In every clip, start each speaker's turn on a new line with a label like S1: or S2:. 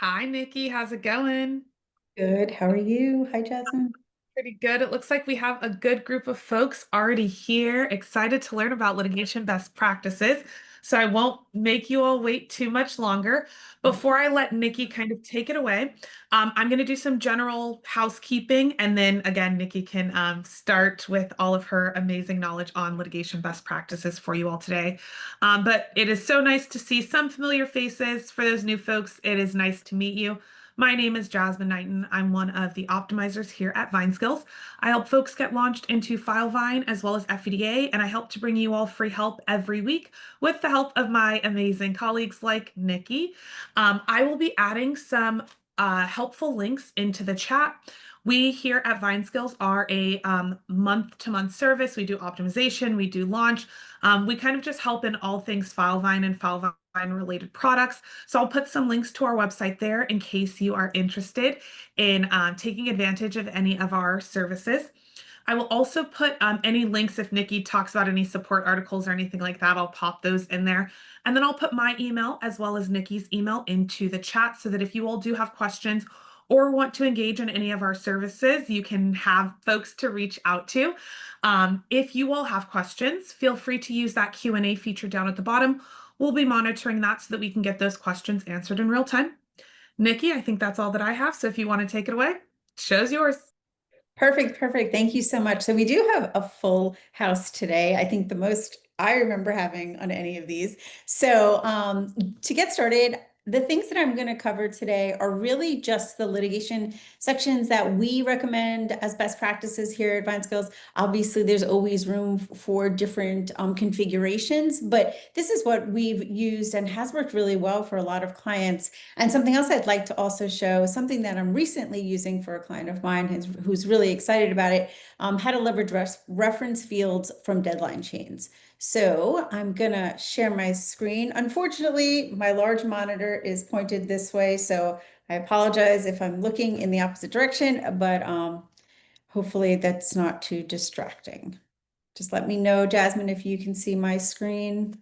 S1: Hi, Nikki. How's it going?
S2: Good. How are you? Hi, Jasmine.
S1: Pretty good. It looks like we have a good group of folks already here, excited to learn about litigation best practices. So I won't make you all wait too much longer. Before I let Nikki kind of take it away, I'm going to do some general housekeeping, and then again, Nikki can start with all of her amazing knowledge on litigation best practices for you all today. But it is so nice to see some familiar faces. For those new folks, it is nice to meet you. My name is Jasmine Knighton. I'm one of the optimizers here at VineSkills. I help folks get launched into Filevine as well as FEDA, and I help to bring you all free help every week with the help of my amazing colleagues like Nikki. I will be adding some helpful links into the chat. We here at VineSkills are a month-to-month service. We do optimization, we do launch. We kind of just help in all things Filevine and Filevine related products. So I'll put some links to our website there in case you are interested in taking advantage of any of our services. I will also put any links if Nikki talks about any support articles or anything like that. I'll pop those in there. And then I'll put my email as well as Nikki's email into the chat so that if you all do have questions or want to engage in any of our services, you can have folks to reach out to. If you all have questions, feel free to use that Q&A feature down at the bottom. We'll be monitoring that so that we can get those questions answered in real time. Nikki, I think that's all that I have. So if you want to take it away, show's yours.
S2: Perfect, perfect. Thank you so much. So we do have a full house today. I think the most I remember having on any of these. So to get started, the things that I'm going to cover today are really just the litigation sections that we recommend as best practices here at VineSkills. Obviously, there's always room for different configurations, but this is what we've used and has worked really well for a lot of clients. And something else I'd like to also show, something that I'm recently using for a client of mine who's really excited about it, how to leverage reference fields from deadline chains. So I'm gonna share my screen. Unfortunately, my large monitor is pointed this way, so I apologize if I'm looking in the opposite direction, but hopefully that's not too distracting. Just let me know, Jasmine, if you can see my screen.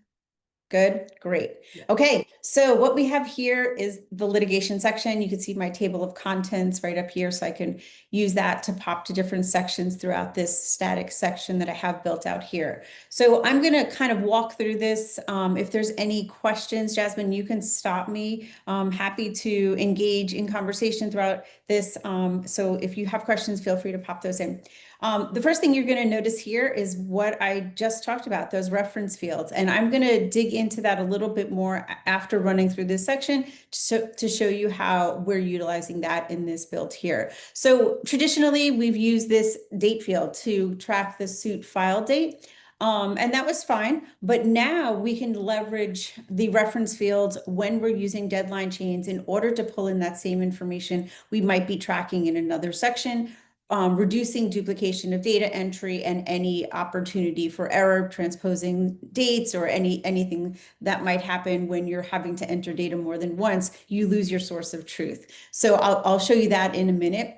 S2: Good, great. Okay, so what we have here is the litigation section. You can see my table of contents right up here, so I can use that to pop to different sections throughout this static section that I have built out here. So I'm going to kind of walk through this. If there's any questions, Jasmine, you can stop me. I'm happy to engage in conversation throughout this. So if you have questions, feel free to pop those in. The first thing you're going to notice here is what I just talked about, those reference fields. And I'm going to dig into that a little bit more after running through this section to show you how we're utilizing that in this build here. So traditionally, we've used this date field to track the suit file date. And that was fine, but now we can leverage the reference fields when we're using deadline chains in order to pull in that same information we might be tracking in another section, reducing duplication of data entry and any opportunity for error, transposing dates, or anything that might happen when you're having to enter data more than once, you lose your source of truth. So I'll show you that in a minute.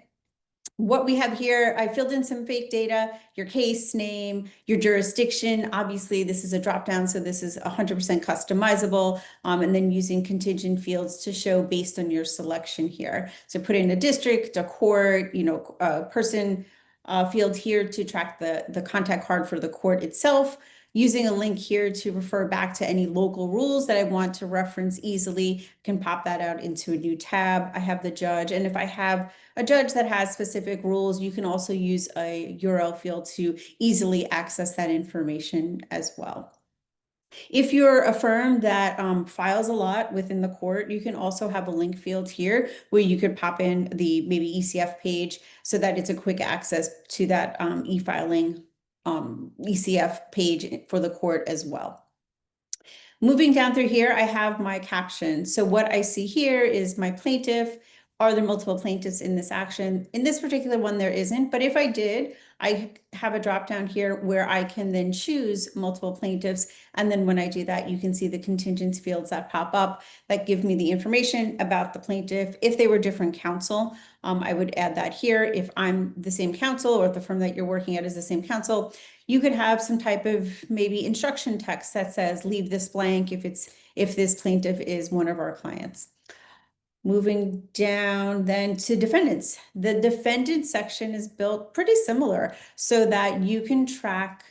S2: What we have here, I filled in some fake data, your case name, your jurisdiction. Obviously, this is a dropdown, so this is 100% customizable, and then using contingent fields to show based on your selection here. So put in a district, a court, a person field here to track the contact card for the court itself. Using a link here to refer back to any local rules that I want to reference easily, can pop that out into a new tab. I have the judge, and if I have a judge that has specific rules, you can also use a URL field to easily access that information as well. If you're a firm that files a lot within the court, you can also have a link field here where you could pop in the maybe ECF page so that it's a quick access to that e-filing ECF page for the court as well. Moving down through here, I have my caption. So what I see here is my plaintiff. Are there multiple plaintiffs in this action? In this particular one, there isn't. But if I did, I have a drop down here where I can then choose multiple plaintiffs. And then when I do that, you can see the contingent fields that pop up that give me the information about the plaintiff. If they were different counsel, I would add that here. If I'm the same counsel or if the firm that you're working at is the same counsel, you could have some type of maybe instruction text that says leave this blank if this plaintiff is one of our clients. Moving down then to defendants. The defendant section is built pretty similar so that you can track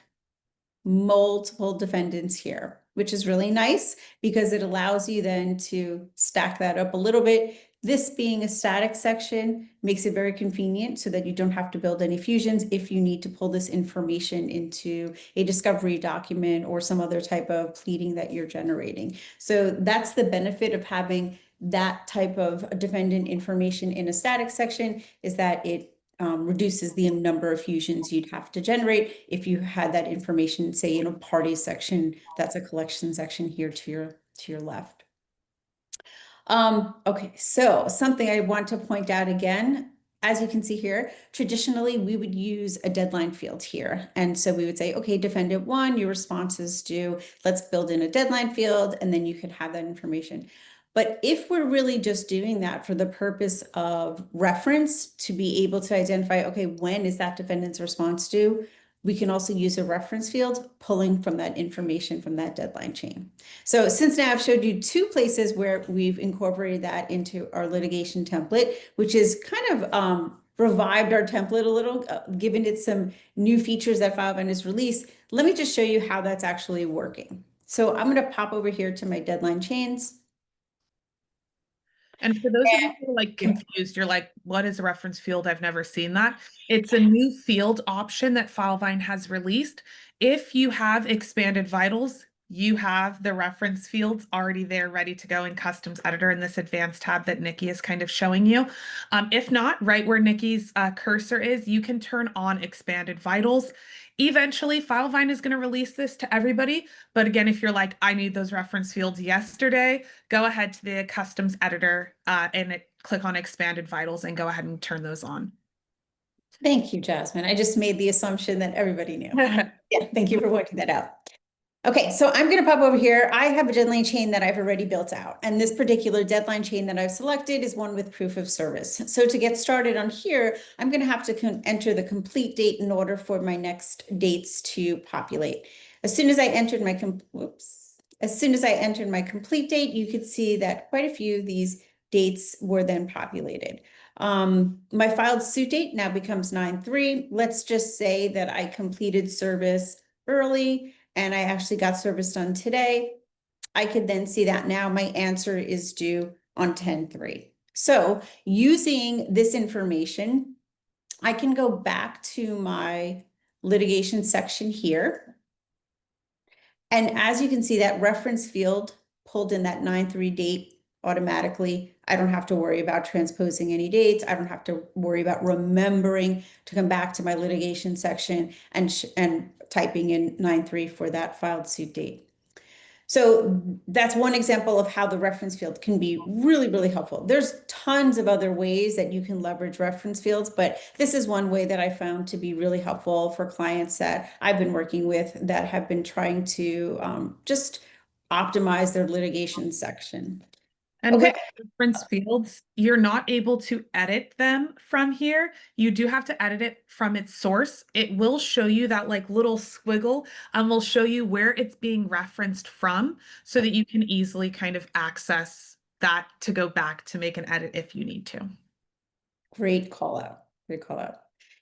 S2: multiple defendants here, which is really nice because it allows you then to stack that up a little bit. This being a static section makes it very convenient so that you don't have to build any fusions if you need to pull this information into a discovery document or some other type of pleading that you're generating. So that's the benefit of having that type of defendant information in a static section, is that it reduces the number of fusions you'd have to generate if you had that information, say, in a party section. That's a collection section here to your left. Okay, so something I want to point out again, as you can see here, traditionally we would use a deadline field here. And so we would say, okay, defendant one, your response is due. Let's build in a deadline field, and then you can have that information. But if we're really just doing that for the purpose of reference to be able to identify, okay, when is that defendant's response due? We can also use a reference field pulling from that information from that deadline chain. So since now I've showed you two places where we've incorporated that into our litigation template, which is kind of revived our template a little, given it some new features that Filevine has released, let me just show you how that's actually working. So I'm going to pop over here to my deadline chains.
S1: And for those of you who are like confused, you're like, what is a reference field? I've never seen that. It's a new field option that Filevine has released. If you have expanded vitals, you have the reference fields already there ready to go in Customs Editor in this advanced tab that Nikki is kind of showing you. If not, right where Nikki's cursor is, you can turn on expanded vitals. Eventually, Filevine is going to release this to everybody. But again, if you're like, I need those reference fields yesterday, go ahead to the Customs Editor and click on Expanded Vitals and go ahead and turn those on.
S2: Thank you, Jasmine. I just made the assumption that everybody knew. Yeah, thank you for pointing that out. Okay, so I'm going to pop over here. I have a deadline chain that I've already built out, and this particular deadline chain that I've selected is one with proof of service. So to get started on here, I'm going to have to enter the complete date in order for my next dates to populate. As soon as I entered my complete date, you could see that quite a few of these dates were then populated. My filed suit date now becomes 9/3. Let's just say that I completed service early and I actually got service done today. I could then see that now my answer is due on 10/3. So using this information, I can go back to my litigation section here. And as you can see, that reference field pulled in that 9/3 date automatically. I don't have to worry about transposing any dates. I don't have to worry about remembering to come back to my litigation section and typing in 9/3 for that filed suit date. So that's one example of how the reference field can be really, really helpful. There's tons of other ways that you can leverage reference fields, but this is one way that I found to be really helpful for clients that I've been working with that have been trying to just optimize their litigation section.
S1: And
S2: Okay.
S1: with reference fields, you're not able to edit them from here. You do have to edit it from its source. It will show you that like little squiggle and will show you where it's being referenced from so that you can easily kind of access that to go back to make an edit if you need to.
S2: Great call out. Great call out.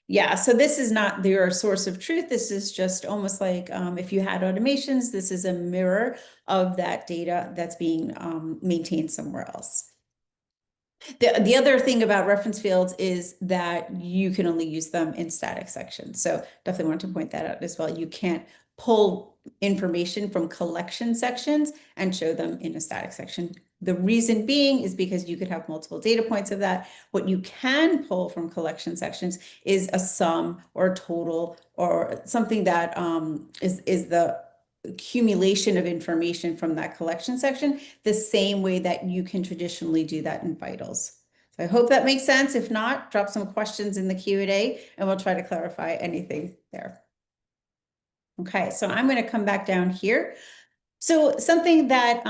S2: Yeah, so this is not your source of truth. This is just almost like if you had automations, this is a mirror of that data that's being maintained somewhere else. The other thing about reference fields is that you can only use them in static sections. So definitely want to point that out as well. You can't pull information from collection sections and show them in a static section. The reason being is because you could have multiple data points of that. What you can pull from collection sections is a sum or a total or something that is the accumulation of information from that collection section, the same way that you can traditionally do that in vitals. So I hope that makes sense. If not, drop some questions in the Q&A and we'll try to clarify anything there. Okay, so I'm going to come back down here. So something that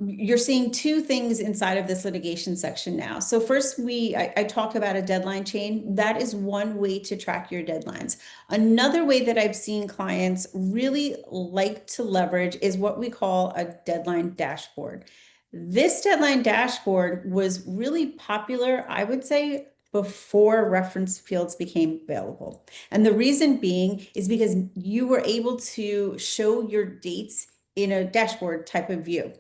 S2: you're seeing two things inside of this litigation section now. So first, I talk about a deadline chain. That is one way to track your deadlines. Another way that I've seen clients really like to leverage is what we call a deadline dashboard. This deadline dashboard was really popular, I would say, before reference fields became available. And the reason being is because you were able to show your dates in a dashboard type of view.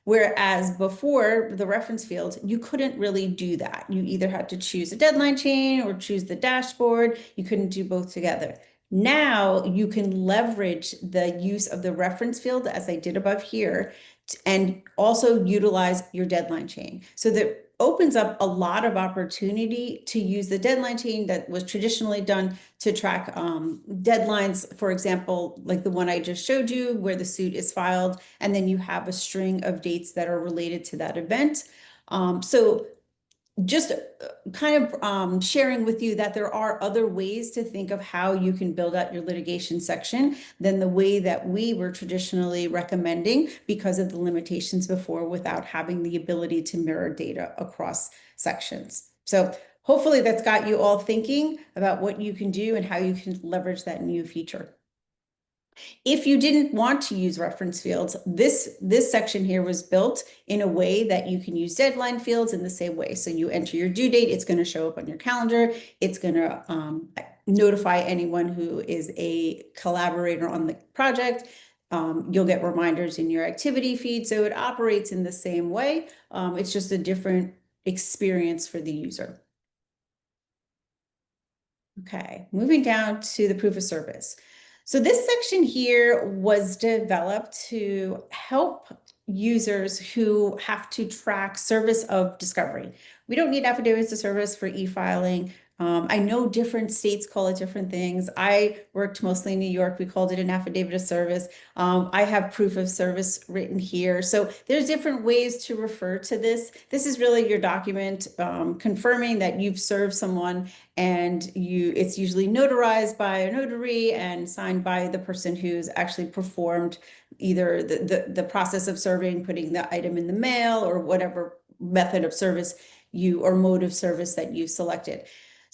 S2: Whereas before the reference field, you couldn't really do that. You either had to choose a deadline chain or choose the dashboard. You couldn't do both together. Now you can leverage the use of the reference field as I did above here and also utilize your deadline chain. So that opens up a lot of opportunity to use the deadline chain that was traditionally done to track deadlines, for example, like the one I just showed you where the suit is filed, and then you have a string of dates that are related to that event. So just kind of sharing with you that there are other ways to think of how you can build out your litigation section than the way that we were traditionally recommending because of the limitations before without having the ability to mirror data across sections. So hopefully that's got you all thinking about what you can do and how you can leverage that new feature. If you didn't want to use reference fields, this section here was built in a way that you can use deadline fields in the same way. So you enter your due date, it's going to show up on your calendar. It's going to notify anyone who is a collaborator on the project. You'll get reminders in your activity feed. So it operates in the same way. It's just a different experience for the user. Okay, moving down to the proof of service. So this section here was developed to help users who have to track service of discovery. We don't need affidavits of service for e-filing. I know different states call it different things. I worked mostly in New York. We called it an affidavit of service. I have proof of service written here. So there's different ways to refer to this. This is really your document confirming that you've served someone, and it's usually notarized by a notary and signed by the person who's actually performed either the process of serving, putting the item in the mail, or whatever method of service or mode of service that you selected.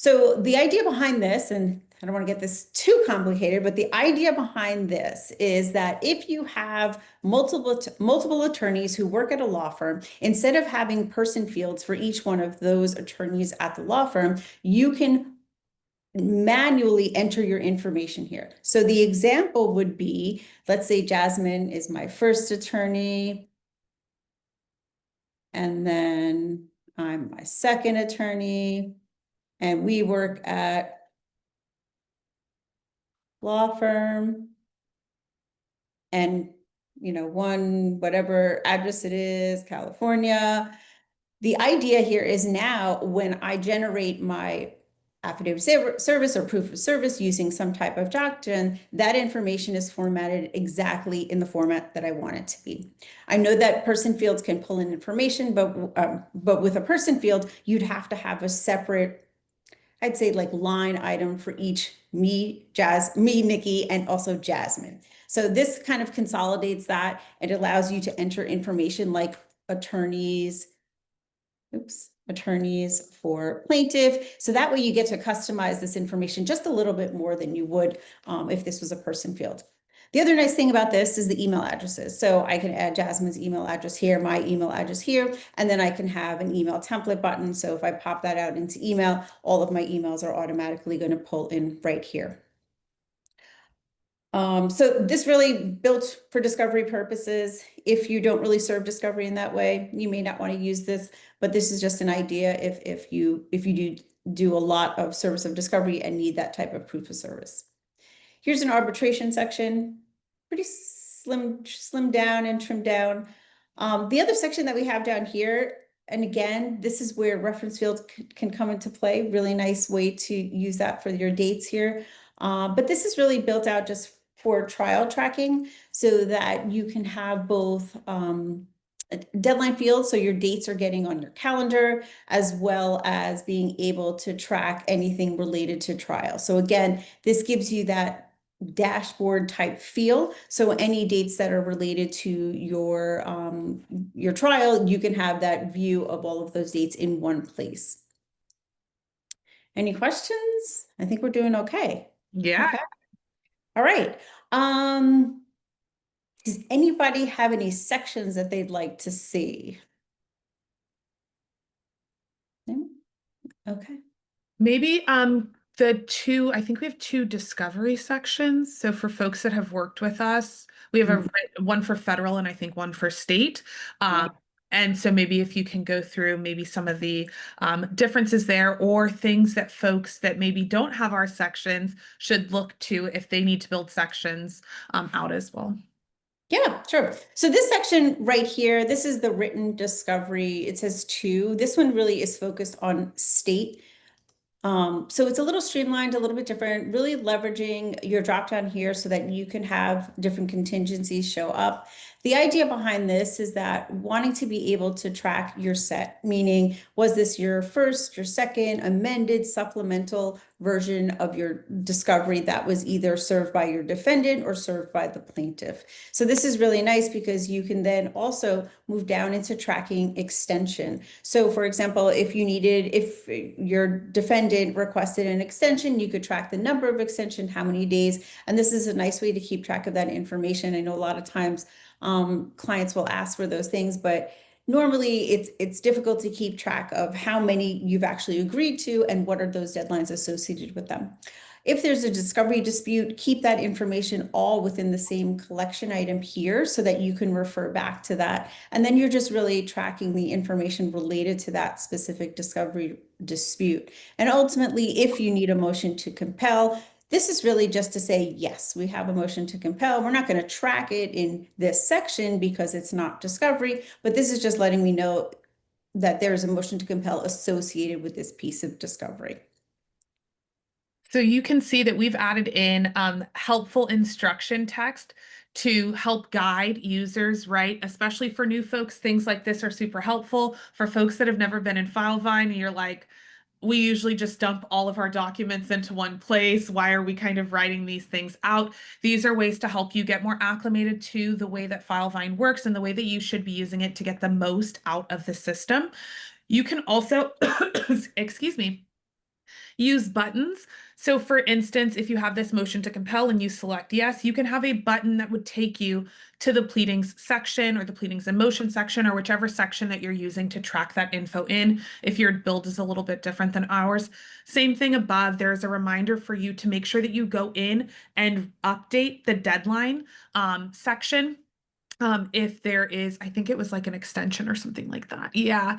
S2: So the idea behind this, and I don't want to get this too complicated, but the idea behind this is that if you have multiple attorneys who work at a law firm, instead of having person fields for each one of those attorneys at the law firm, you can manually enter your information here. So the example would be, let's say Jasmine is my first attorney, and then I'm my second attorney, and we work at law firm, and one, whatever address it is, California. The idea here is now when I generate my affidavit of service or proof of service using some type of doctrine, that information is formatted exactly in the format that I want it to be. I know that person fields can pull in information, but with a person field, you'd have to have a separate, I'd say, like line item for each me, Nikki, and also Jasmine. So this kind of consolidates that. It allows you to enter information like attorneys for plaintiff. So that way you get to customize this information just a little bit more than you would if this was a person field. The other nice thing about this is the email addresses. So I can add Jasmine's email address here, my email address here, and then I can have an email template button. So if I pop that out into email, all of my emails are automatically going to pull in right here. So this really built for discovery purposes. If you don't really serve discovery in that way, you may not want to use this, but this is just an idea if you do a lot of service of discovery and need that type of proof of service. Here's an arbitration section, pretty slim down and trimmed down. The other section that we have down here, and again, this is where reference fields can come into play. Really nice way to use that for your dates here. But this is really built out just for trial tracking so that you can have both deadline fields, so your dates are getting on your calendar, as well as being able to track anything related to trial. So again, this gives you that dashboard type feel. So any dates that are related to your trial, you can have that view of all of those dates in one place. Any questions? I think we're doing okay.
S1: Yeah.
S2: Okay. All right. Does anybody have any sections that they'd like to see? No? Okay.
S1: Maybe I think we have two discovery sections. So for folks that have worked with us, we have one for federal and I think one for state. Um, and so maybe if you can go through maybe some of the differences there, or things that folks that maybe don't have our sections should look to if they need to build sections out as well.
S2: Yeah, sure. So this section right here, this is the written discovery. It says two. This one really is focused on state. So it's a little streamlined, a little bit different, really leveraging your drop down here so that you can have different contingencies show up. The idea behind this is that wanting to be able to track your set, meaning was this your first, your second, amended, supplemental version of your discovery that was either served by your defendant or served by the plaintiff. So this is really nice because you can then also move down into tracking extension. So for example, if your defendant requested an extension, you could track the number of extension, how many days, and this is a nice way to keep track of that information. I know a lot of times clients will ask for those things, but normally it's difficult to keep track of how many you've actually agreed to and what are those deadlines associated with them. If there's a discovery dispute, keep that information all within the same collection item here so that you can refer back to that. And then you're just really tracking the information related to that specific discovery dispute. And ultimately, if you need a motion to compel, this is really just to say, yes, we have a motion to compel. We're not going to track it in this section because it's not discovery, but this is just letting me know that there is a motion to compel associated with this piece of discovery.
S1: So you can see that we've added in helpful instruction text to help guide users, right? Especially for new folks, things like this are super helpful. For folks that have never been in Filevine, and you're like, we usually just dump all of our documents into one place. Why are we kind of writing these things out? These are ways to help you get more acclimated to the way that Filevine works and the way that you should be using it to get the most out of the system. You can also, excuse me, use buttons. So for instance, if you have this motion to compel and you select yes, you can have a button that would take you to the pleadings section or the pleadings and motion section or whichever section that you're using to track that info in. If your build is a little bit different than ours, same thing above, there's a reminder for you to make sure that you go in and update the deadline section. If there is, I think it was like an extension or something like that. Yeah.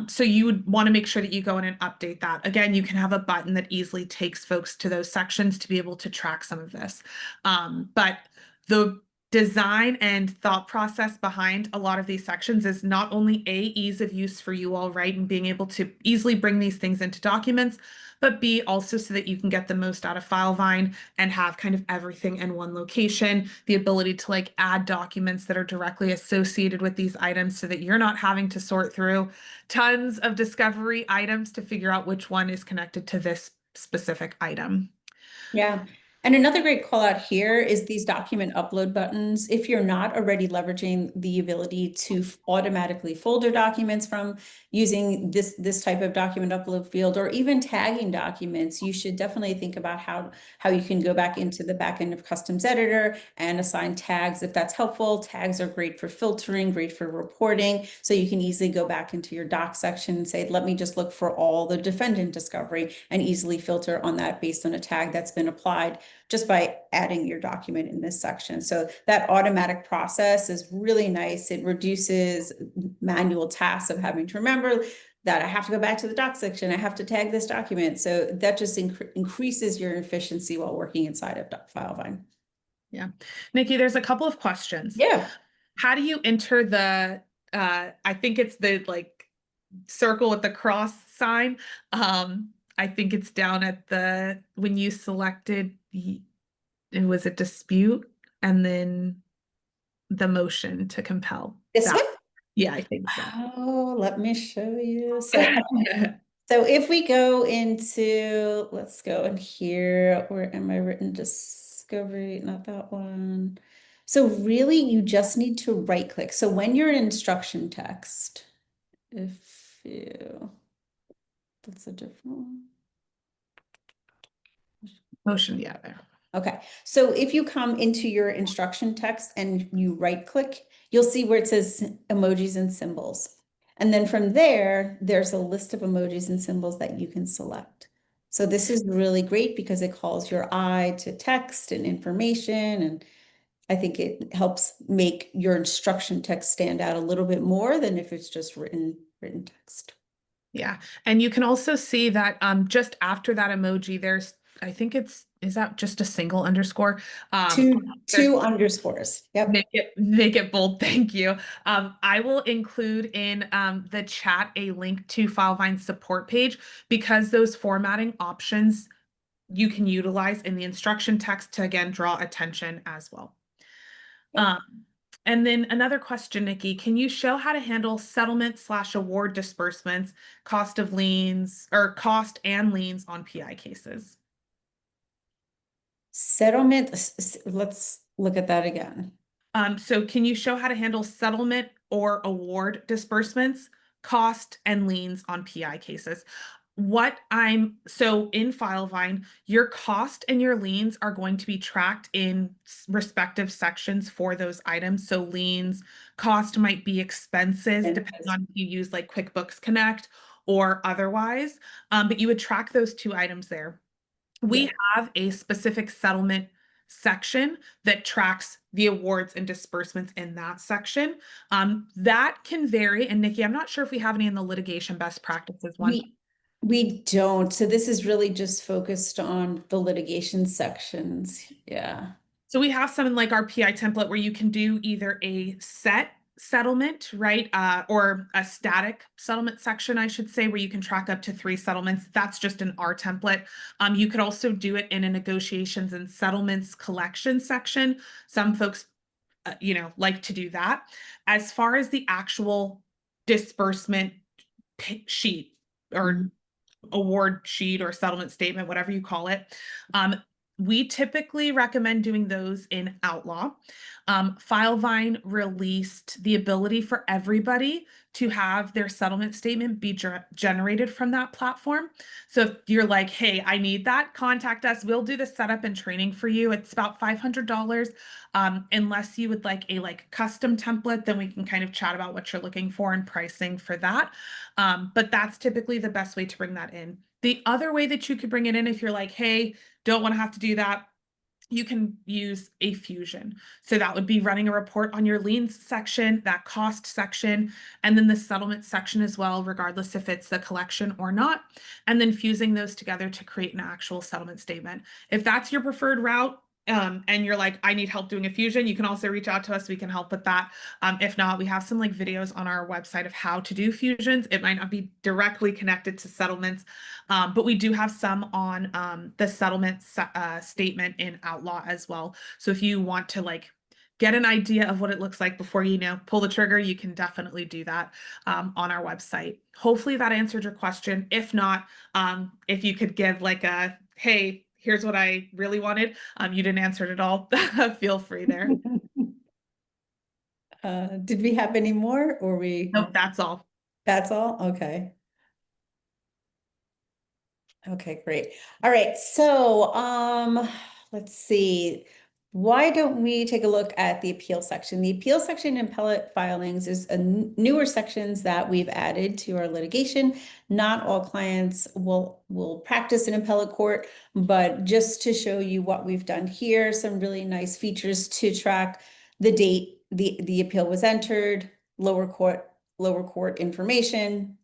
S1: So you would want to make sure that you go in and update that. Again, you can have a button that easily takes folks to those sections to be able to track some of this. But the design and thought process behind a lot of these sections is not only A, ease of use for you all, right, and being able to easily bring these things into documents, but B, also so that you can get the most out of Filevine and have kind of everything in one location, the ability to like add documents that are directly associated with these items so that you're not having to sort through tons of discovery items to figure out which one is connected to this specific item.
S2: Yeah. And another great call out here is these document upload buttons. If you're not already leveraging the ability to automatically folder documents from using this type of document upload field, or even tagging documents, you should definitely think about how you can go back into the back end of Customs Editor and assign tags if that's helpful. Tags are great for filtering, great for reporting. So you can easily go back into your doc section and say, let me just look for all the defendant discovery and easily filter on that based on a tag that's been applied just by adding your document in this section. So that automatic process is really nice. It reduces manual tasks of having to remember that I have to go back to the doc section. I have to tag this document. So that just increases your efficiency while working inside of Filevine.
S1: Yeah. Nikki, there's a couple of questions.
S2: Yeah.
S1: How do you enter the, I think it's the like circle with the cross sign. I think it's down at the, when you selected, it was a dispute and then the motion to compel.
S2: This
S1: That,
S2: one?
S1: yeah, I think so.
S2: Oh, let me show you. So if we go into, let's go in here, where am I written discovery? Not that one. So really, you just need to right click. So when you're in instruction text, if you, that's a different one.
S1: Motion, yeah, there.
S2: Okay, so if you come into your instruction text and you right click, you'll see where it says emojis and symbols. And then from there, there's a list of emojis and symbols that you can select. So this is really great because it calls your eye to text and information. And I think it helps make your instruction text stand out a little bit more than if it's just written text.
S1: Yeah. And you can also see that just after that emoji, there's, I think is that just a single underscore? There's
S2: Two underscores. Yep.
S1: make it bold. Thank you. I will include in the chat a link to Filevine's support page because those formatting options you can utilize in the instruction text to again draw attention as well. Um, and then another question, Nikki, can you show how to handle settlement/award disbursements, cost of liens or cost and liens on PI cases?
S2: Settlement, let's look at that again.
S1: So can you show how to handle settlement or award disbursements, cost and liens on PI cases? So in Filevine, your cost and your liens are going to be tracked in respective sections for those items. So liens, cost might be expenses, depending on if you use like QuickBooks Connect or otherwise. But you would track those two items there. We have a specific settlement section that tracks the awards and disbursements in that section. That can vary. And Nikki, I'm not sure if we have any in the litigation best practices one.
S2: We don't. So this is really just focused on the litigation sections. Yeah.
S1: So we have some in like our PI template where you can do either a set settlement, right? Or a static settlement section, I should say, where you can track up to 3 settlements. That's just in our template. You could also do it in a negotiations and settlements collection section. Some folks, like to do that. As far as the actual disbursement sheet or award sheet or settlement statement, whatever you call it. We typically recommend doing those in Outlaw. Filevine released the ability for everybody to have their settlement statement be generated from that platform. So if you're like, hey, I need that, contact us. We'll do the setup and training for you. It's about $500. Unless you would like a custom template, then we can kind of chat about what you're looking for and pricing for that. But that's typically the best way to bring that in. The other way that you could bring it in, if you're like, hey, don't want to have to do that, you can use a fusion. So that would be running a report on your liens section, that cost section, and then the settlement section as well, regardless if it's the collection or not, and then fusing those together to create an actual settlement statement. If that's your preferred route, and you're like, I need help doing a fusion, you can also reach out to us. We can help with that. If not, we have some videos on our website of how to do fusions. It might not be directly connected to settlements, but we do have some on the settlement statement in Outlaw as well. So if you want to get an idea of what it looks like before you pull the trigger, you can definitely do that on our website. Hopefully that answered your question. If not, if you could give a, hey, here's what I really wanted. You didn't answer it at all. Feel free there.
S2: Did we have any more or
S1: Nope, that's all.
S2: That's all? Okay. Okay, great. All right. So, let's see. Why don't we take a look at the appeal section? The appeal section in appellate filings is a newer sections that we've added to our litigation. Not all clients will practice in appellate court, but just to show you what we've done here, some really nice features to track the date the appeal was entered, lower court information,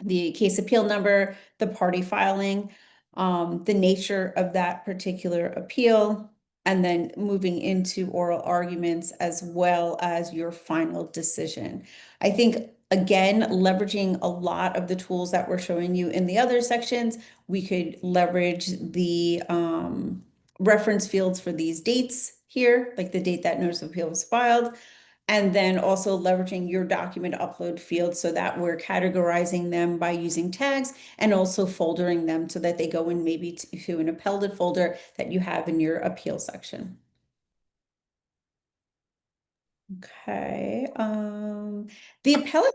S2: the case appeal number, the party filing, the nature of that particular appeal, and then moving into oral arguments as well as your final decision. I think, again, leveraging a lot of the tools that we're showing you in the other sections, we could leverage the reference fields for these dates here, like the date that notice of appeal was filed, and then also leveraging your document upload field so that we're categorizing them by using tags and also foldering them so that they go in maybe to an appellate folder that you have in your appeal section. Okay. The appellate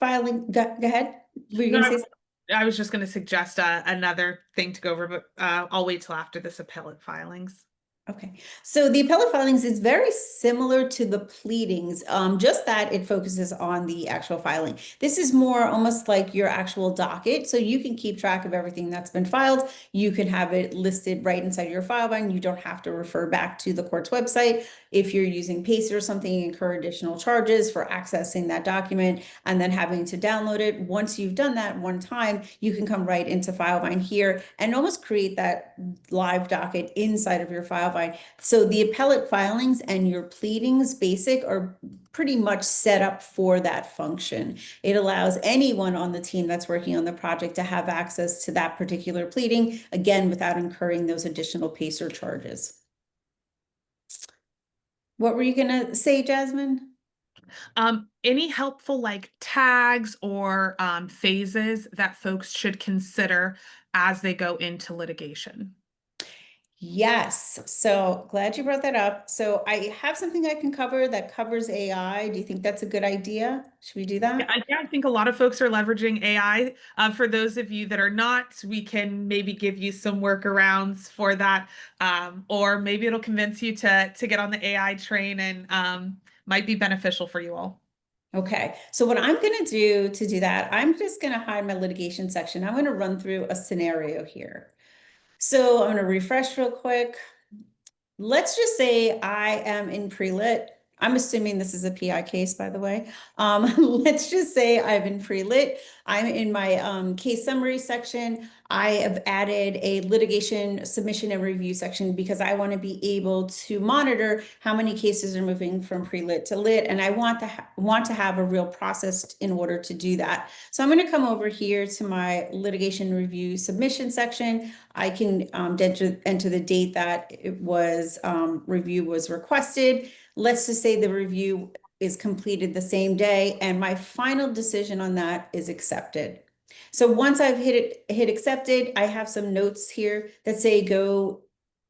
S2: filing, go ahead. Were you gonna say something?
S1: I was just going to suggest another thing to go over, but I'll wait till after this appellate filings.
S2: Okay, so the appellate filings is very similar to the pleadings, just that it focuses on the actual filing. This is more almost like your actual docket, so you can keep track of everything that's been filed. You can have it listed right inside your file bind. You don't have to refer back to the court's website. If you're using Pacer or something, you incur additional charges for accessing that document and then having to download it. Once you've done that one time, you can come right into Filevine here and almost create that live docket inside of your Filevine. So the appellate filings and your pleadings basic are pretty much set up for that function. It allows anyone on the team that's working on the project to have access to that particular pleading, again, without incurring those additional Pacer charges. What were you gonna say, Jasmine?
S1: Any helpful like tags or phases that folks should consider as they go into litigation?
S2: Yes, so glad you brought that up. So I have something I can cover that covers AI. Do you think that's a good idea? Should we do
S1: Yeah,
S2: that?
S1: I think a lot of folks are leveraging AI. For those of you that are not, we can maybe give you some workarounds for that, or maybe it'll convince you to get on the AI train and might be beneficial for you all.
S2: Okay, so what I'm gonna do to do that, I'm just gonna hide my litigation section. I'm gonna run through a scenario here. So I'm gonna refresh real quick. Let's just say I am in pre-lit. I'm assuming this is a PI case, by the way. Let's just say I'm in pre-lit. I'm in my case summary section. I have added a litigation submission and review section because I want to be able to monitor how many cases are moving from pre-lit to lit, and I want to have a real process in order to do that. So I'm going to come over here to my litigation review submission section. I can enter the date that it was review was requested. Let's just say the review is completed the same day, and my final decision on that is accepted. So once I've hit accepted, I have some notes here that say go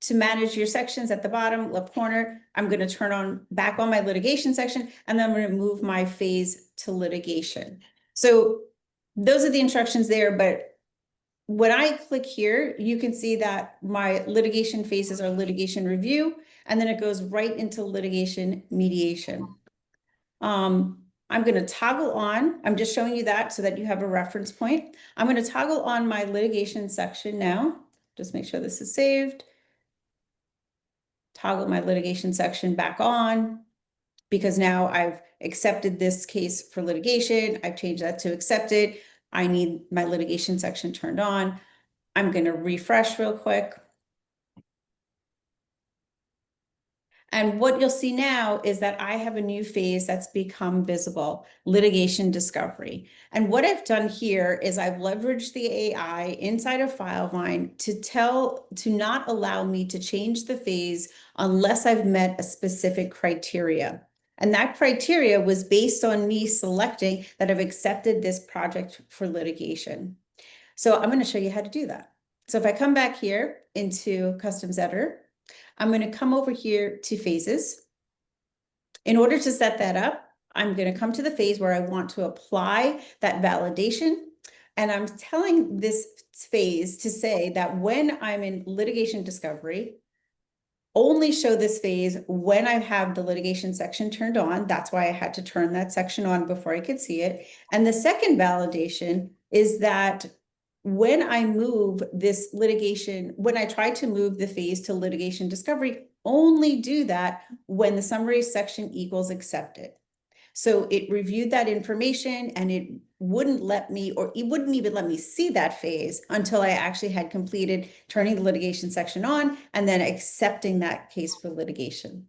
S2: to manage your sections at the bottom left corner. I'm going to turn on back on my litigation section, and then I'm going to move my phase to litigation. So those are the instructions there, but when I click here, you can see that my litigation phases are litigation review, and then it goes right into litigation mediation. I'm going to toggle on, I'm just showing you that so that you have a reference point. I'm going to toggle on my litigation section now. Just make sure this is saved. Toggle my litigation section back on because now I've accepted this case for litigation. I've changed that to accepted. I need my litigation section turned on. I'm going to refresh real quick. And what you'll see now is that I have a new phase that's become visible, litigation discovery. And what I've done here is I've leveraged the AI inside of Filevine to not allow me to change the phase unless I've met a specific criteria. And that criteria was based on me selecting that I've accepted this project for litigation. So I'm going to show you how to do that. So if I come back here into Customs Editor, I'm going to come over here to phases. In order to set that up, I'm going to come to the phase where I want to apply that validation. And I'm telling this phase to say that when I'm in litigation discovery, only show this phase when I have the litigation section turned on. That's why I had to turn that section on before I could see it. And the second validation is that when I move this litigation, when I try to move the phase to litigation discovery, only do that when the summary section equals accepted. So it reviewed that information and it wouldn't let me, or it wouldn't even let me see that phase until I actually had completed turning the litigation section on and then accepting that case for litigation.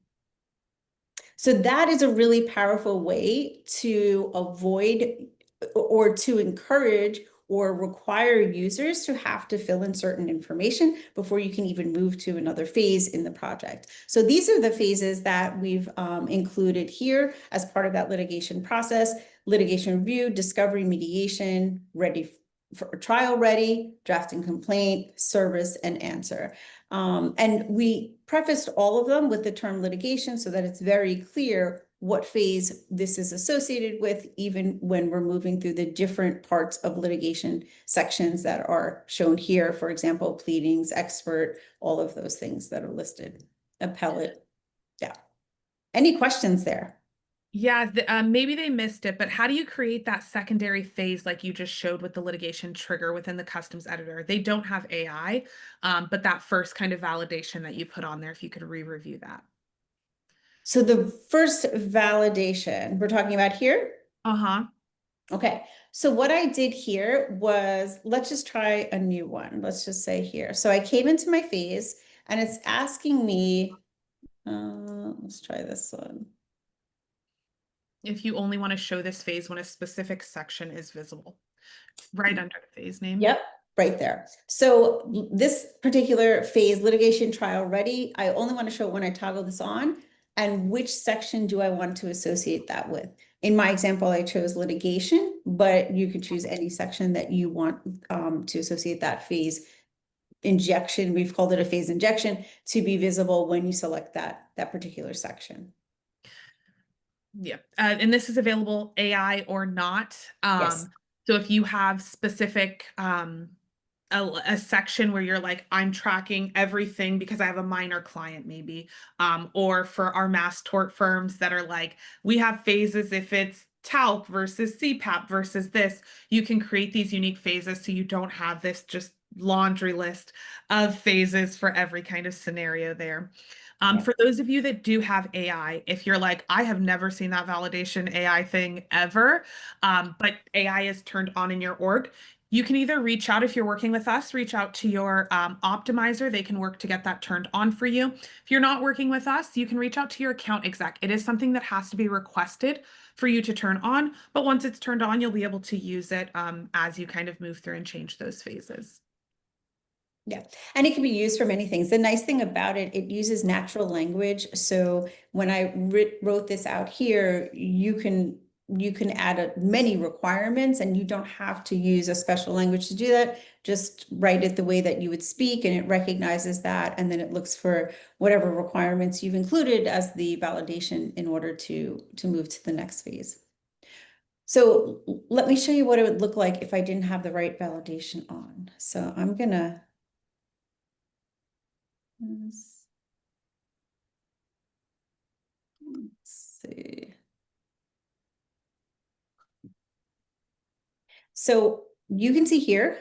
S2: So that is a really powerful way to avoid or to encourage or require users to have to fill in certain information before you can even move to another phase in the project. So these are the phases that we've included here as part of that litigation process: litigation review, discovery, mediation, ready for trial ready, drafting complaint, service, and answer. And we prefaced all of them with the term litigation so that it's very clear what phase this is associated with, even when we're moving through the different parts of litigation sections that are shown here. For example, pleadings, expert, all of those things that are listed. appellate. Yeah. Any questions there?
S1: Yeah, maybe they missed it, but how do you create that secondary phase like you just showed with the litigation trigger within the customs editor? They don't have AI, but that first kind of validation that you put on there, if you could re-review that.
S2: So the first validation we're talking about here.
S1: Uh-huh.
S2: Okay, so what I did here was, let's just try a new one. Let's just say here. So I came into my phase and it's asking me, let's try this one.
S1: If you only want to show this phase when a specific section is visible, right under the phase name.
S2: Yep, right there. So this particular phase, litigation trial ready, I only want to show it when I toggle this on. And which section do I want to associate that with? In my example, I chose litigation, but you could choose any section that you want to associate that phase injection. We've called it a phase injection to be visible when you select that particular section.
S1: Yeah. And this is available AI or not.
S2: Yes.
S1: So if you have specific a section where you're like, I'm tracking everything because I have a minor client, maybe, or for our mass tort firms that are like, we have phases if it's talc versus CPAP versus this, you can create these unique phases so you don't have this just laundry list of phases for every kind of scenario there.
S2: Yeah.
S1: For those of you that do have AI, if you're like, I have never seen that validation AI thing ever, but AI is turned on in your org, you can either reach out if you're working with us, reach out to your optimizer. They can work to get that turned on for you. If you're not working with us, you can reach out to your account exec. It is something that has to be requested for you to turn on, but once it's turned on, you'll be able to use it as you kind of move through and change those phases.
S2: Yeah, and it can be used for many things. The nice thing about it, it uses natural language. So when I wrote this out here, you can add many requirements and you don't have to use a special language to do that. Just write it the way that you would speak and it recognizes that. And then it looks for whatever requirements you've included as the validation in order to move to the next phase. So let me show you what it would look like if I didn't have the right validation on. So I'm gonna let's see. So you can see here,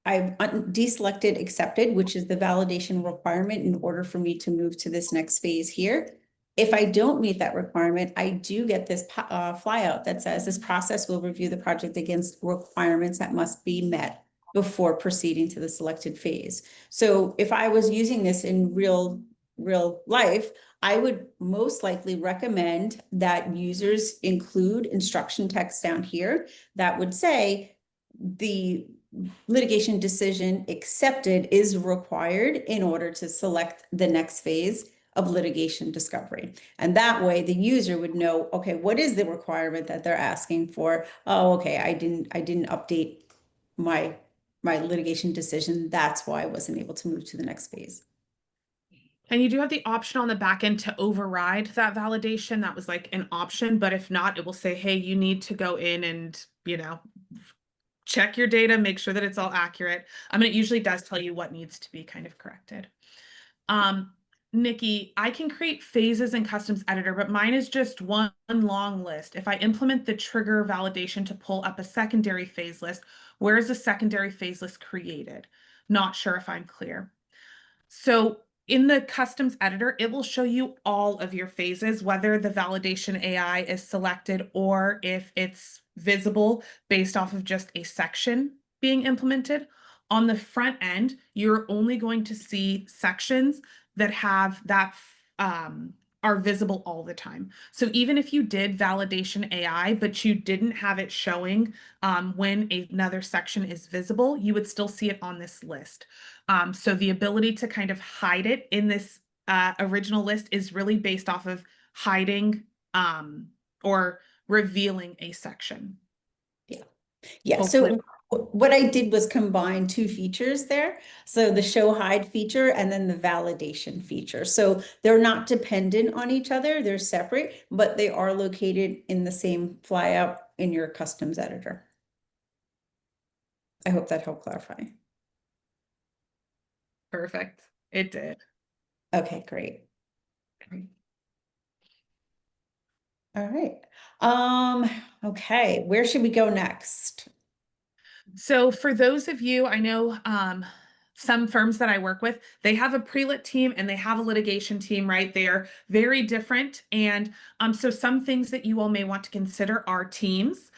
S2: I've deselected accepted, which is the validation requirement in order for me to move to this next phase here. If I don't meet that requirement, I do get this flyout that says this process will review the project against requirements that must be met before proceeding to the selected phase. So if I was using this in real life, I would most likely recommend that users include instruction text down here that would say the litigation decision accepted is required in order to select the next phase of litigation discovery. And that way the user would know, okay, what is the requirement that they're asking for? Oh, okay, I didn't update my litigation decision. That's why I wasn't able to move to the next phase.
S1: And you do have the option on the back end to override that validation. That was like an option, but if not, it will say, hey, you need to go in and, check your data, make sure that it's all accurate. I mean, it usually does tell you what needs to be kind of corrected. Um, Nikki, I can create phases in customs editor, but mine is just one long list. If I implement the trigger validation to pull up a secondary phase list, where is the secondary phase list created? Not sure if I'm clear. So in the customs editor, it will show you all of your phases, whether the validation AI is selected or if it's visible based off of just a section being implemented. On the front end, you're only going to see sections that have that are visible all the time. So even if you did validation AI, but you didn't have it showing when another section is visible, you would still see it on this list. So the ability to kind of hide it in this original list is really based off of hiding or revealing a section.
S2: Yeah. Yeah.
S1: Hopefully.
S2: So what I did was combine two features there. So the show hide feature and then the validation feature. So they're not dependent on each other. They're separate, but they are located in the same flyout in your customs editor. I hope that helped clarify.
S1: Perfect. It did.
S2: Okay, great. All right. Okay, where should we go next?
S1: So for those of you, I know some firms that I work with, they have a pre-lit team and they have a litigation team, right? They are very different. And so some things that you all may want to consider are teams.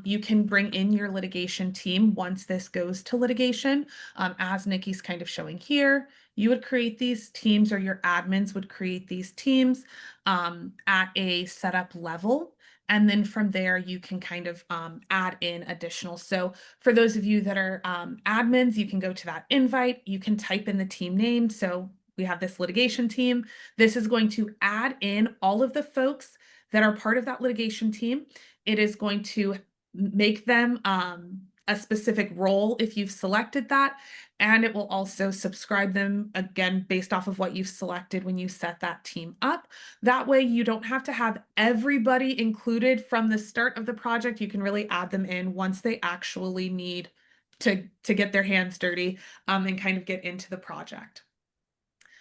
S1: You can bring in your litigation team once this goes to litigation, as Nikki's kind of showing here. You would create these teams, or your admins would create these teams at a setup level. And then from there, you can kind of add in additional. So for those of you that are admins, you can go to that invite. You can type in the team name. So we have this litigation team. This is going to add in all of the folks that are part of that litigation team. It is going to make them a specific role if you've selected that. And it will also subscribe them again based off of what you've selected when you set that team up. That way you don't have to have everybody included from the start of the project. You can really add them in once they actually need to get their hands dirty and kind of get into the project.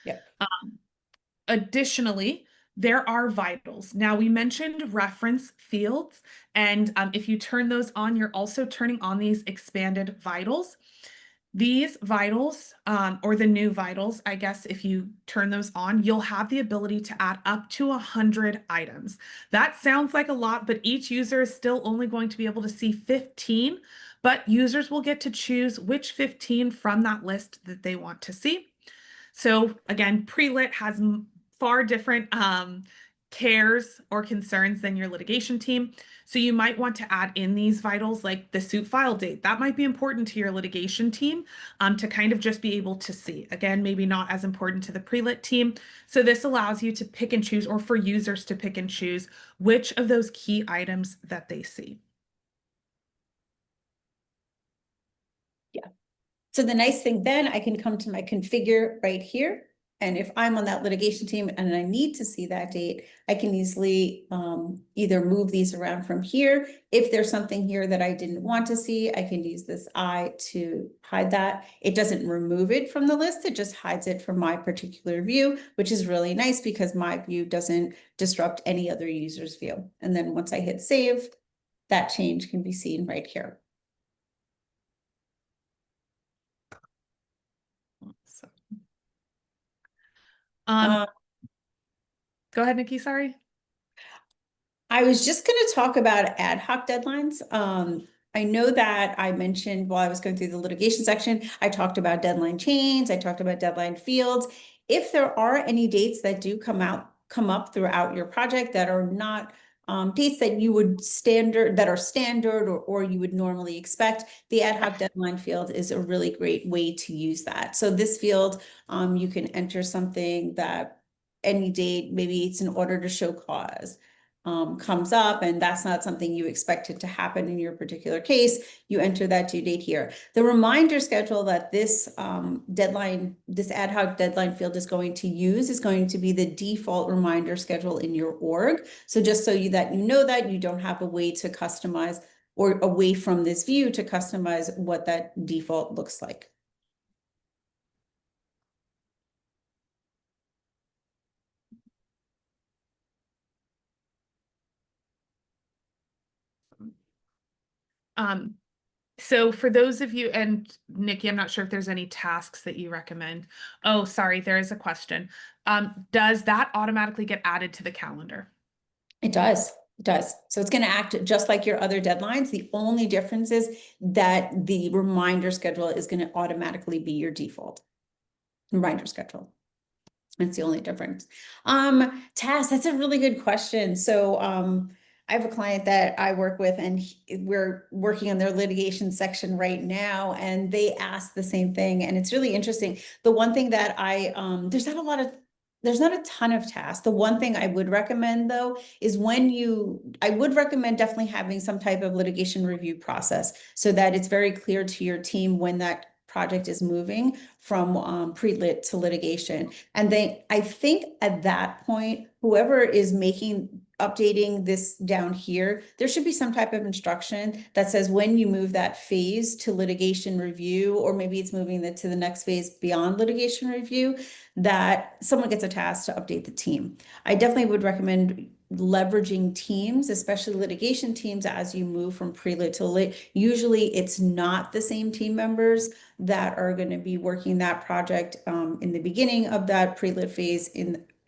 S2: Yep.
S1: Additionally, there are vitals. Now, we mentioned reference fields, and if you turn those on, you're also turning on these expanded vitals. These vitals, or the new vitals, I guess, if you turn those on, you'll have the ability to add up to 100 items. That sounds like a lot, but each user is still only going to be able to see 15, but users will get to choose which 15 from that list that they want to see. So again, pre-lit has far different cares or concerns than your litigation team. So you might want to add in these vitals like the suit file date. That might be important to your litigation team to kind of just be able to see. Again, maybe not as important to the pre-lit team. So this allows you to pick and choose, or for users to pick and choose which of those key items that they see.
S2: Yeah. So the nice thing then, I can come to my configure right here. And if I'm on that litigation team and I need to see that date, I can easily either move these around from here. If there's something here that I didn't want to see, I can use this I to hide that. It doesn't remove it from the list, it just hides it from my particular view, which is really nice because my view doesn't disrupt any other user's view. And then once I hit save, that change can be seen right here.
S1: So,
S2: Uh,
S1: go ahead, Nikki, sorry.
S2: I was just going to talk about ad hoc deadlines. I know that I mentioned while I was going through the litigation section, I talked about deadline chains, I talked about deadline fields. If there are any dates that do come up throughout your project that are not dates that you would that are standard or you would normally expect, the ad hoc deadline field is a really great way to use that. So this field, you can enter something that any date, maybe it's an order to show cause. Comes up and that's not something you expected to happen in your particular case, you enter that due date here. The reminder schedule that this this ad hoc deadline field is going to use is going to be the default reminder schedule in your org. So just so that you know that you don't have a way to customize or away from this view to customize what that default looks like.
S1: So for those of you, and Nikki, I'm not sure if there's any tasks that you recommend. Oh, sorry, there is a question. Does that automatically get added to the calendar?
S2: It does. It does. So it's going to act just like your other deadlines. The only difference is that the reminder schedule is going to automatically be your default reminder schedule. That's the only difference. Tasks, that's a really good question. So I have a client that I work with and we're working on their litigation section right now and they asked the same thing and it's really interesting. The one thing that there's not a ton of tasks. The one thing I would recommend though is I would recommend definitely having some type of litigation review process so that it's very clear to your team when that project is moving from pre-lit to litigation. And I think at that point, whoever is making updating this down here, there should be some type of instruction that says when you move that phase to litigation review, or maybe it's moving it to the next phase beyond litigation review, that someone gets a task to update the team. I definitely would recommend leveraging teams, especially litigation teams, as you move from pre-lit to lit. Usually it's not the same team members that are going to be working that project in the beginning of that pre-lit phase,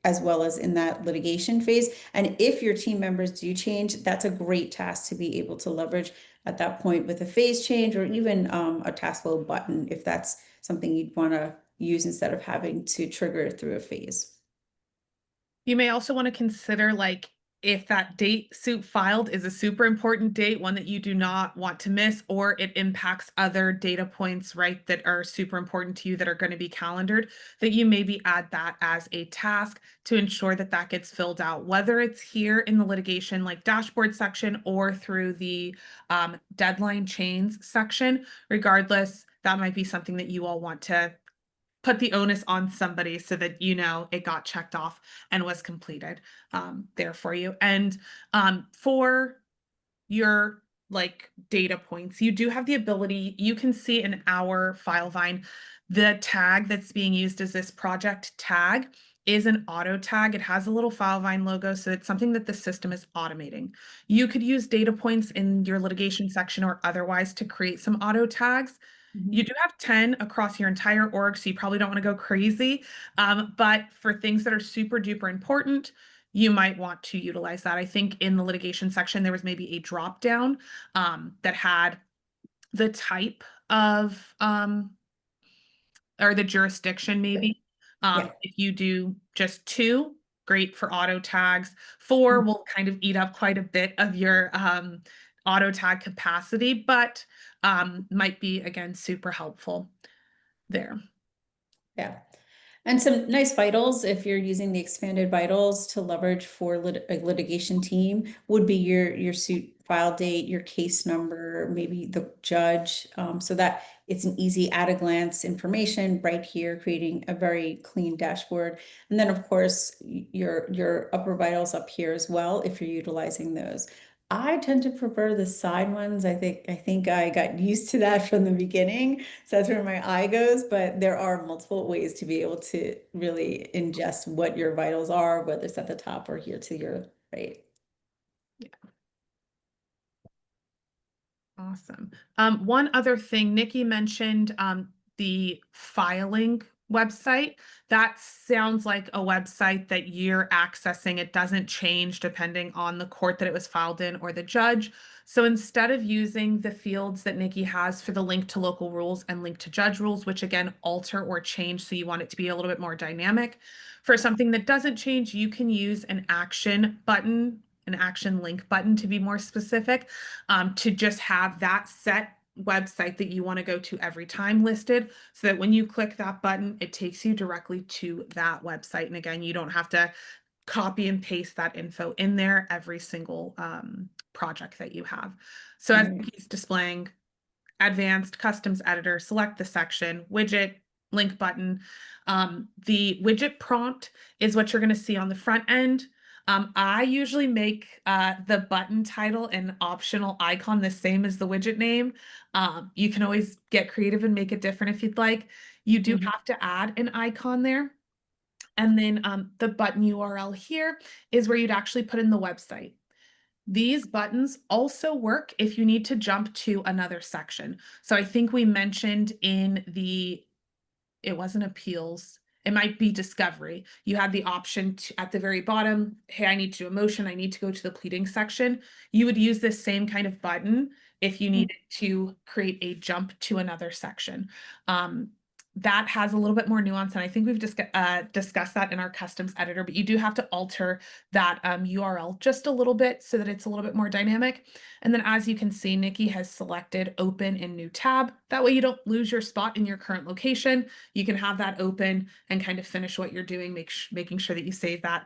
S2: as well as in that litigation phase. And if your team members do change, that's a great task to be able to leverage at that point with a phase change, or even a task flow button, if that's something you'd want to use instead of having to trigger it through a phase.
S1: You may also want to consider, like, if that date suit filed is a super important date, one that you do not want to miss, or it impacts other data points, right, that are super important to you that are going to be calendared, that you maybe add that as a task to ensure that that gets filled out, whether it's here in the litigation like dashboard section or through the deadline chains section. Regardless, that might be something that you all want to put the onus on somebody so that you know it got checked off and was completed there for you. And for your like data points, you do have the ability, you can see in our Filevine, the tag that's being used as this project tag is an auto tag. It has a little Filevine logo, so it's something that the system is automating. You could use data points in your litigation section or otherwise to create some auto tags. You do have 10 across your entire org, so you probably don't want to go crazy. But for things that are super duper important, you might want to utilize that. I think in the litigation section, there was maybe a drop down that had the type of or the jurisdiction maybe.
S2: Yeah.
S1: If you do just 2, great for auto tags. 4 will kind of eat up quite a bit of your auto tag capacity, but might be, again, super helpful there.
S2: Yeah. And some nice vitals, if you're using the expanded vitals to leverage for a litigation team, would be your suit file date, your case number, maybe the judge, so that it's an easy at a glance information right here, creating a very clean dashboard. And then of course, your upper vitals up here as well, if you're utilizing those. I tend to prefer the side ones. I think I got used to that from the beginning. So that's where my eye goes, but there are multiple ways to be able to really ingest what your vitals are, whether it's at the top or here to your right.
S1: Awesome. One other thing, Nikki mentioned the filing website. That sounds like a website that you're accessing. It doesn't change depending on the court that it was filed in or the judge. So instead of using the fields that Nikki has for the link to local rules and link to judge rules, which again alter or change, so you want it to be a little bit more dynamic, for something that doesn't change, you can use an action button, an action link button to be more specific, to just have that set website that you want to go to every time listed, so that when you click that button, it takes you directly to that website. And again, you don't have to copy and paste that info in there every single project that you have. So as
S2: Right.
S1: he's displaying advanced customs editor, select the section, widget, link button. The widget prompt is what you're going to see on the front end. I usually make the button title an optional icon the same as the widget name. You can always get creative and make it different if you'd like. You do have to add an icon there. And then the button URL here is where you'd actually put in the website. These buttons also work if you need to jump to another section. So I think we mentioned in the, it wasn't appeals, it might be discovery. You had the option to, at the very bottom, hey, I need to do a motion, I need to go to the pleading section. You would use this same kind of button if you needed to create a jump to another section. That has a little bit more nuance, and I think we've discussed that in our customs editor, but you do have to alter that URL just a little bit so that it's a little bit more dynamic. And then as you can see, Nikki has selected open in new tab. That way you don't lose your spot in your current location. You can have that open and kind of finish what you're doing, making sure that you save that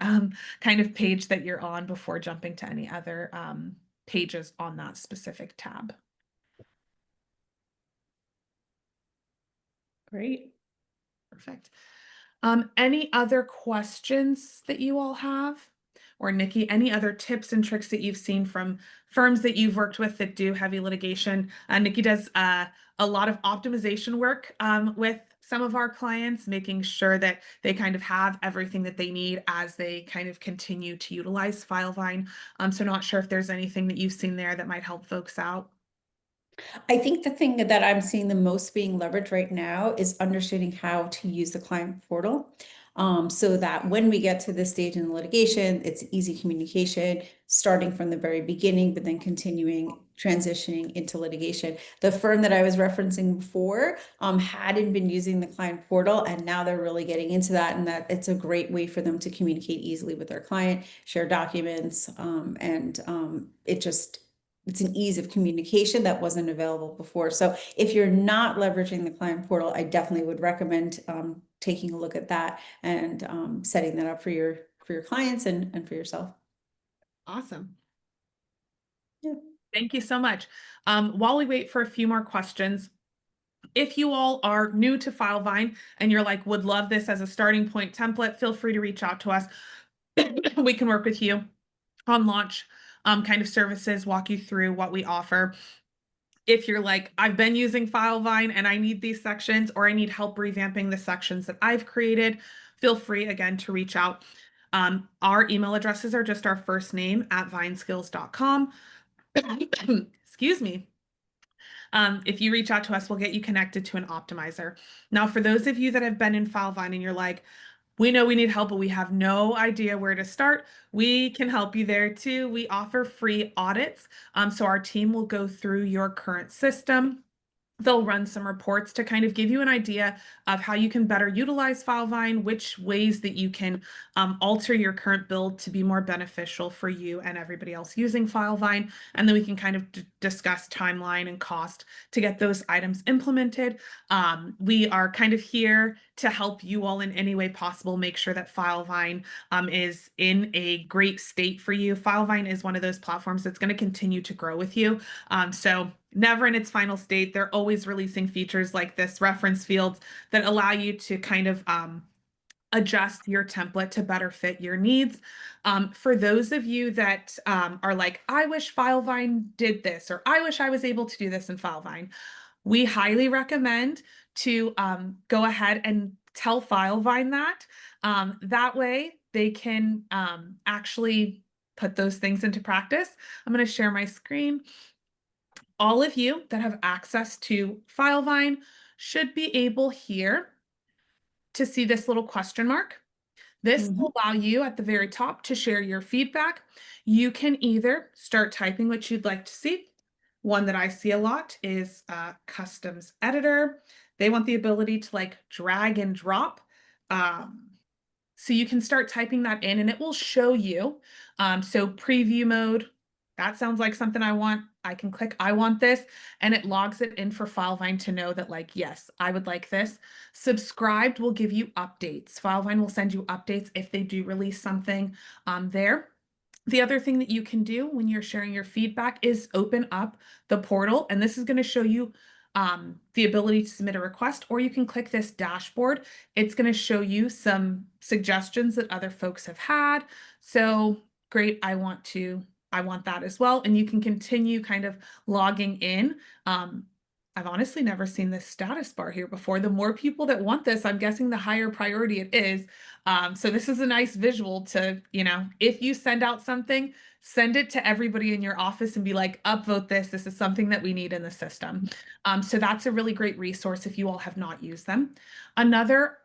S1: kind of page that you're on before jumping to any other pages on that specific tab.
S2: Great.
S1: Perfect. Any other questions that you all have? or Nikki, any other tips and tricks that you've seen from firms that you've worked with that do heavy litigation? Nikki does a lot of optimization work with some of our clients, making sure that they kind of have everything that they need as they kind of continue to utilize Filevine. So not sure if there's anything that you've seen there that might help folks out.
S2: I think the thing that I'm seeing the most being leveraged right now is understanding how to use the client portal. So that when we get to this stage in litigation, it's easy communication, starting from the very beginning, but then continuing, transitioning into litigation. The firm that I was referencing before hadn't been using the client portal, and now they're really getting into that, and that it's a great way for them to communicate easily with their client, share documents, and it's an ease of communication that wasn't available before. So if you're not leveraging the client portal, I definitely would recommend taking a look at that and setting that up for your clients and for yourself.
S1: Awesome.
S2: Yeah.
S1: Thank you so much. While we wait for a few more questions, if you all are new to Filevine and you're like, would love this as a starting point template, feel free to reach out to us. We can work with you on launch kind of services, walk you through what we offer. If you're like, I've been using Filevine and I need these sections, or I need help revamping the sections that I've created, feel free again to reach out. Our email addresses are just our first name at vineskills.com. Excuse me. If you reach out to us, we'll get you connected to an optimizer. Now, for those of you that have been in Filevine and you're like, we know we need help, but we have no idea where to start, we can help you there too. We offer free audits. So our team will go through your current system. They'll run some reports to kind of give you an idea of how you can better utilize Filevine, which ways that you can alter your current build to be more beneficial for you and everybody else using Filevine. And then we can kind of discuss timeline and cost to get those items implemented. We are kind of here to help you all in any way possible, make sure that Filevine is in a great state for you. Filevine is one of those platforms that's going to continue to grow with you. So never in its final state. They're always releasing features like this reference fields that allow you to kind of adjust your template to better fit your needs. For those of you that are like, I wish Filevine did this, or I wish I was able to do this in Filevine, we highly recommend to go ahead and tell Filevine that. That way they can actually put those things into practice. I'm going to share my screen. All of you that have access to Filevine should be able here to see this little question mark. This will allow you at the very top to share your feedback. You can either start typing what you'd like to see. One that I see a lot is customs editor. They want the ability to like drag and drop. So you can start typing that in and it will show you. So preview mode, that sounds like something I want. I can click, I want this, and it logs it in for Filevine to know that like, yes, I would like this. Subscribed will give you updates. Filevine will send you updates if they do release something there. The other thing that you can do when you're sharing your feedback is open up the portal, and this is going to show you the ability to submit a request, or you can click this dashboard. It's going to show you some suggestions that other folks have had. So great, I want that as well. And you can continue kind of logging in. I've honestly never seen this status bar here before. The more people that want this, I'm guessing the higher priority it is. So this is a nice visual to, if you send out something, send it to everybody in your office and be like, upvote this. This is something that we need in the system. So that's a really great resource if you all have not used them. Another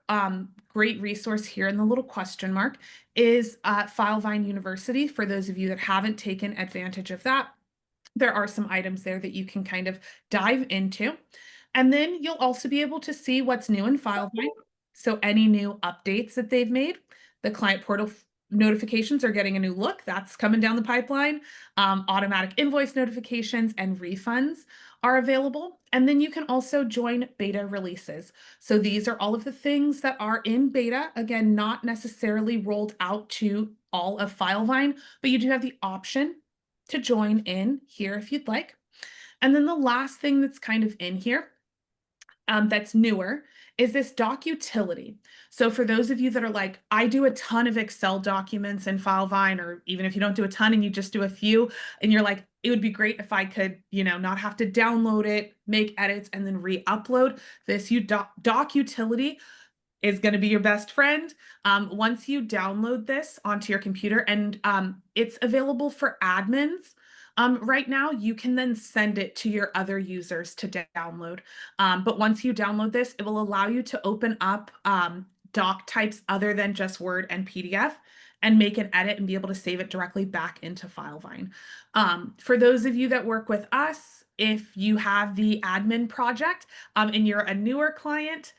S1: great resource here in the little question mark is Filevine University. For those of you that haven't taken advantage of that, there are some items there that you can kind of dive into. And then you'll also be able to see what's new in Filevine. So any new updates that they've made, the client portal notifications are getting a new look. That's coming down the pipeline. Automatic invoice notifications and refunds are available. And then you can also join beta releases. So these are all of the things that are in beta. Again, not necessarily rolled out to all of Filevine, but you do have the option to join in here if you'd like. And then the last thing that's kind of in here, that's newer is this doc utility. So for those of you that are like, I do a ton of Excel documents in Filevine, or even if you don't do a ton and you just do a few, and you're like, it would be great if I could, not have to download it, make edits, and then re-upload this doc utility is going to be your best friend. Once you download this onto your computer, and it's available for admins. Right now, you can then send it to your other users to download. But once you download this, it will allow you to open up doc types other than just Word and PDF and make an edit and be able to save it directly back into Filevine. For those of you that work with us, if you have the admin project and you're a newer client,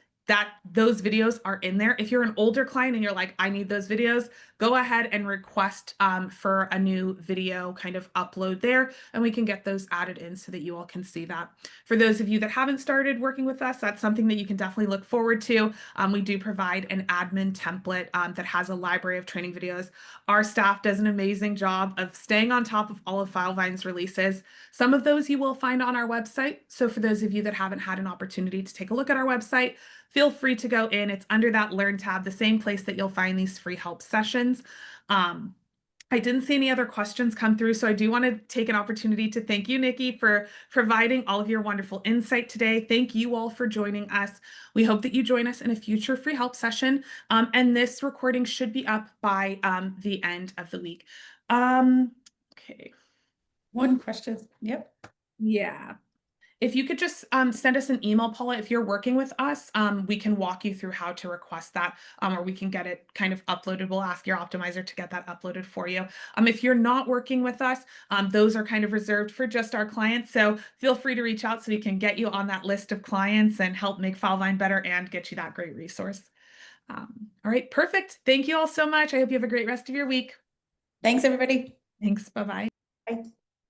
S1: those videos are in there. If you're an older client and you're like, I need those videos, go ahead and request for a new video kind of upload there, and we can get those added in so that you all can see that. For those of you that haven't started working with us, that's something that you can definitely look forward to. We do provide an admin template that has a library of training videos. Our staff does an amazing job of staying on top of all of Filevine's releases. Some of those you will find on our website. So for those of you that haven't had an opportunity to take a look at our website, feel free to go in. It's under that Learn tab, the same place that you'll find these free help sessions. I didn't see any other questions come through, so I do want to take an opportunity to thank you, Nikki, for providing all of your wonderful insight today. Thank you all for joining us. We hope that you join us in a future free help session, and this recording should be up by the end of the week. Okay.
S2: One question. Yep.
S1: Yeah. If you could just send us an email, Paula, if you're working with us, we can walk you through how to request that, or we can get it kind of uploaded. We'll ask your optimizer to get that uploaded for you. If you're not working with us, those are kind of reserved for just our clients. So feel free to reach out so we can get you on that list of clients and help make Filevine better and get you that great resource. All right, perfect. Thank you all so much. I hope you have a great rest of your week.
S2: Thanks, everybody.
S1: Thanks. Bye-bye.
S2: Bye.